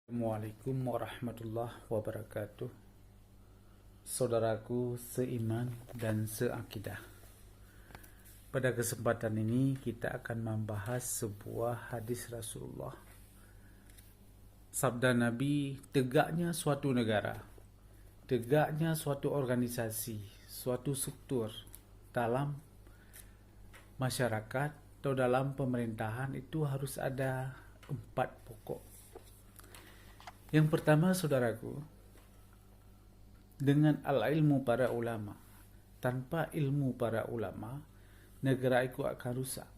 Assalamualaikum warahmatullahi wabarakatuh. Saudaraku seiman dan seakidah. Pada kesempatan ini kita akan membahas sebuah hadis Rasulullah. Sabda Nabi, tegaknya suatu negara, tegaknya suatu organisasi, suatu struktur dalam masyarakat atau dalam pemerintahan itu harus ada 4 pokok. Yang pertama, saudaraku, dengan al-ilmu para ulama. Tanpa ilmu para ulama, negara itu akan rusak.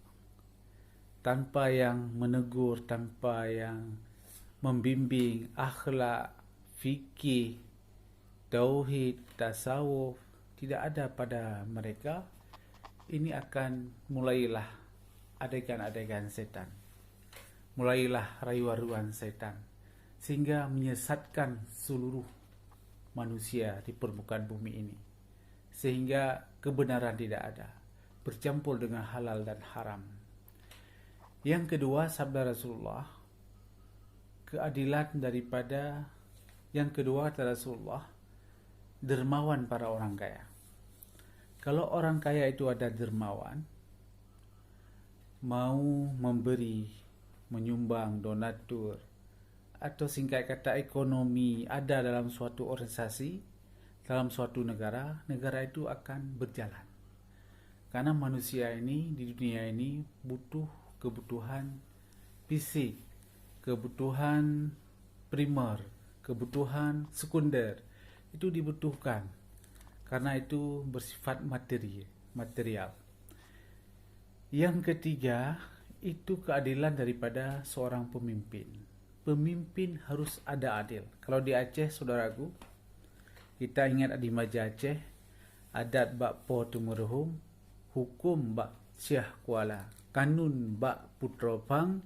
Tanpa yang menegur, tanpa yang membimbing akhlak, fikih, tauhid, tasawuf, tidak ada pada mereka, ini akan mulailah adegan-adegan setan. Mulailah rayuan-rayuan setan, sehingga menyesatkan seluruh manusia di permukaan bumi ini, sehingga kebenaran tidak ada, bercampur dengan halal dan haram. Yang kedua, sabda Rasulullah, keadilan daripada yang kedua kata Rasulullah, dermawan para orang kaya. Kalau orang kaya itu ada dermawan, mau memberi, menyumbang, donatur, atau singkat kata ekonomi ada dalam suatu organisasi, dalam suatu negara, negara itu akan berjalan. Karena manusia ini di dunia ini butuh kebutuhan fisik, kebutuhan primer, kebutuhan sekunder, itu dibutuhkan. Karena itu bersifat material. Yang ketiga, itu keadilan daripada seorang pemimpin. Pemimpin harus ada adil. Kalau di Aceh, saudaraku, kita ingat di Maja Aceh, adat bak po tumurhum, hukum bak syah kuala, kanun bak putropang,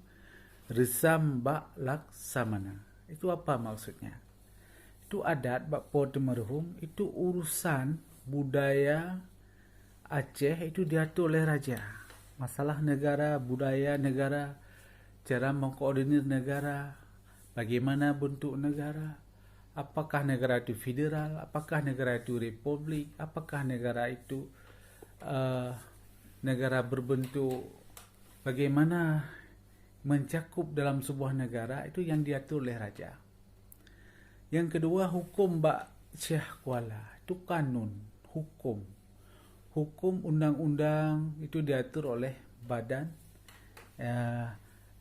resam bak laksamana. Itu apa maksudnya? Itu adat bak po tumurhum, itu urusan budaya Aceh itu diatur oleh raja. Masalah negara, budaya negara, cara mengkoordinir negara, bagaimana bentuk negara, apakah negara itu federal, apakah negara itu republik, apakah negara itu negara berbentuk, bagaimana mencakup dalam sebuah negara, itu yang diatur oleh raja. Yang kedua, hukum bak syah kuala, itu kanun, hukum. Hukum undang-undang itu diatur oleh badan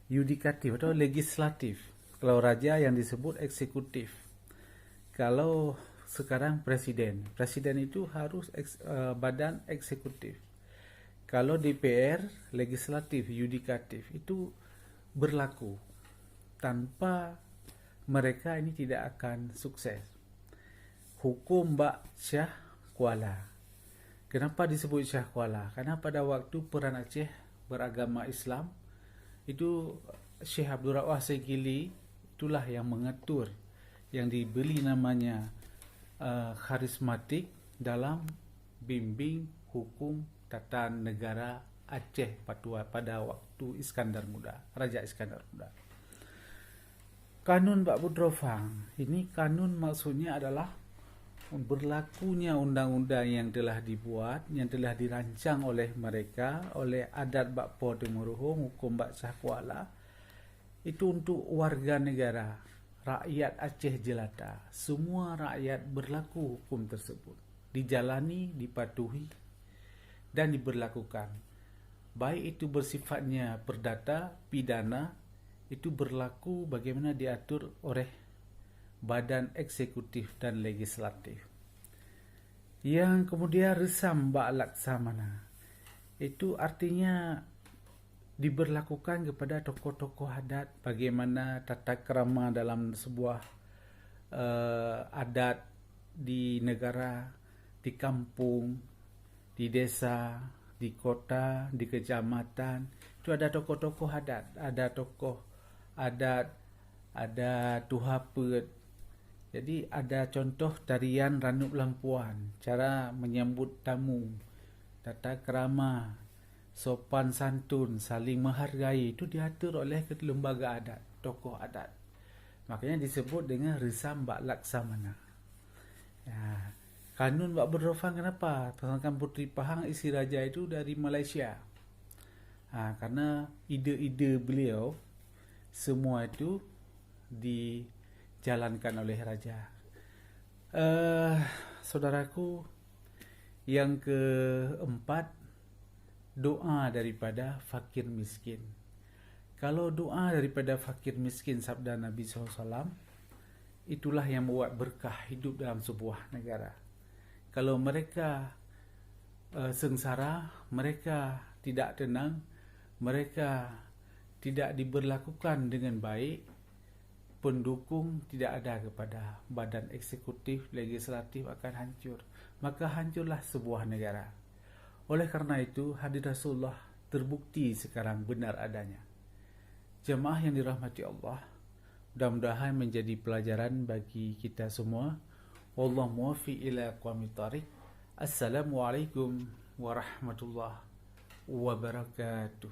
yudikatif atau legislatif. Kalau raja yang disebut eksekutif. Kalau sekarang presiden itu harus badan eksekutif. Kalau DPR, legislatif, yudikatif, itu berlaku. Tanpa mereka ini tidak akan sukses. Hukum bak syah kuala. Kenapa disebut syah kuala? Karena pada waktu Peran Aceh beragama Islam, itu Syekh Abdul Rawah Segili itulah yang mengatur, yang diberi namanya karismatik dalam bimbing hukum tata negara Aceh pada waktu Iskandar Muda, Raja Iskandar Muda. Kanun Bak Putropang, ini kanun maksudnya adalah berlakunya undang-undang yang telah dibuat, yang telah dirancang oleh mereka, oleh adat Bak Po Temuruhum, hukum Bak Syah Kuala, itu untuk warga negara, rakyat Aceh jelata. Semua rakyat berlaku hukum tersebut, dijalani, dipatuhi, dan diberlakukan. Baik itu bersifatnya perdata, pidana, itu berlaku bagaimana diatur oleh badan eksekutif dan legislatif. Yang kemudian resam bak laksamana, itu artinya diberlakukan kepada tokoh-tokoh adat, bagaimana tata krama dalam sebuah adat di negara, di kampung, di desa, di kota, di kecamatan. Itu ada tokoh-tokoh adat, ada tokoh adat, ada tuhapet. Jadi ada contoh tarian Ranuk Lampuan, cara menyambut tamu, tata krama, sopan santun, saling menghargai, itu diatur oleh lembaga adat, tokoh adat. Makanya disebut dengan Risam Bak Laksamana. Ya, Kanun Bak Berdofan kenapa? Pasangkan Puteri Pahang isi raja itu dari Malaysia. Karena ide-ide beliau semua itu dijalankan oleh raja. Saudaraku, yang keempat, doa daripada fakir miskin. Kalau doa daripada fakir miskin, sabda Nabi SAW, itulah yang membuat berkah hidup dalam sebuah negara. Kalau mereka sengsara, mereka tidak tenang, mereka tidak diberlakukan dengan baik, pendukung tidak ada kepada badan eksekutif, legislatif akan hancur. Maka hancurlah sebuah negara. Oleh karena itu, hadis Rasulullah terbukti sekarang benar adanya. Jemaah yang dirahmati Allah, mudah-mudahan menjadi pelajaran bagi kita semua. Wallahu muwaffiq ila aqwamit thariq. Assalamualaikum warahmatullahi wabarakatuh.